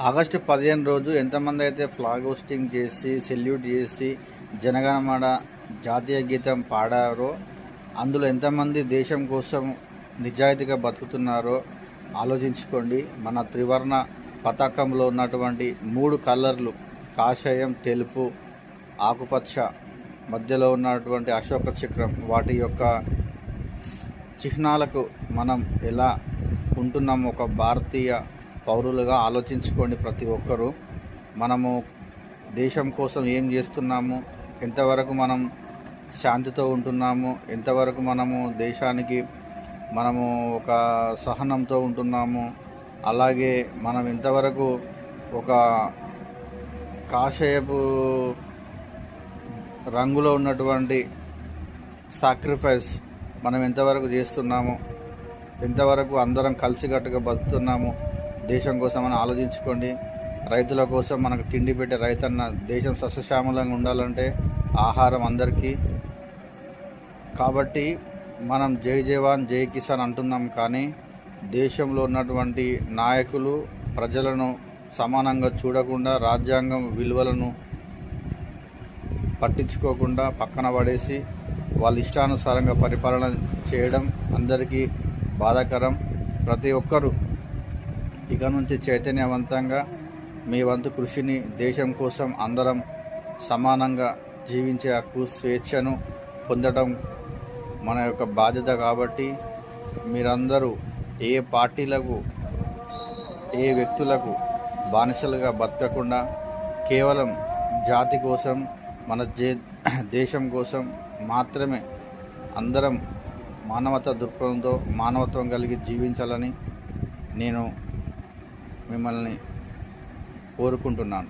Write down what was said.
August 15 రోజు ఎంతమంది అయితే ఫ్లాగ్ హోస్టింగ్ చేసి సెల్యూట్ చేసి జనగణమన జాతీయ గీతం పాడారో అందులో ఎంతమంది దేశం కోసం నిజాయితీగా బతుకుతున్నారో ఆలోచించుకోండి. మన త్రివర్ణ పతాకంలో ఉన్నటువంటి 3 కలర్లు కాషాయం, తెలుపు, ఆకుపచ్చ, మధ్యలో ఉన్నటువంటి అశోక చక్రం, వాటి యొక్క చిహ్నాలకు మనం ఎలా ఉంటున్నాము ఒక భారతీయ పౌరులుగా ఆలోచించుకోండి. ప్రతి ఒక్కరూ మనము దేశం కోసం ఏం చేస్తున్నాము, ఎంతవరకు మనం శాంతితో ఉంటున్నాము, ఎంతవరకు మనము దేశానికి మనము ఒక సహనంతో ఉంటున్నాము, అలాగే మనం ఎంతవరకు ఒక కాషాయపు రంగులో ఉన్నటువంటి సాక్రిఫైస్ మనం ఎంతవరకు చేస్తున్నాము, ఎంతవరకు అందరం కలిసికట్టుగా బతుకుతున్నాము దేశం కోసం అని ఆలోచించుకోండి. రైతుల కోసం మనకు తిండి పెట్టే రైతన్న దేశం సస్యశ్యామలంగా ఉండాలంటే ఆహారం అందరికీ. కాబట్టి మనం జై జవాన్ జై కిసాన్ అంటున్నాం, కానీ దేశంలో ఉన్నటువంటి నాయకులు ప్రజలను సమానంగా చూడకుండా రాజ్యాంగం విలువలను పట్టించుకోకుండా పక్కన పడేసి వాళ్ళ ఇష్టానుసారంగా పరిపాలన చేయడం అందరికీ బాధాకరం. ప్రతి ఒక్కరూ ఇక నుంచి చైతన్యవంతంగా మీ వంతు కృషిని దేశం కోసం అందరం సమానంగా జీవించే హక్కు, స్వేచ్ఛను పొందడం మన యొక్క బాధ్యత. కాబట్టి మీరందరూ ఏ పార్టీలకు, ఏ వ్యక్తులకు బానిసలుగా బతకకుండా కేవలం జాతి కోసం, మన దేశం కోసం మాత్రమే అందరం మానవతా దృక్పథంతో మానవత్వం కలిగి జీవించాలని నేను మిమ్మల్ని కోరుకుంటున్నాను.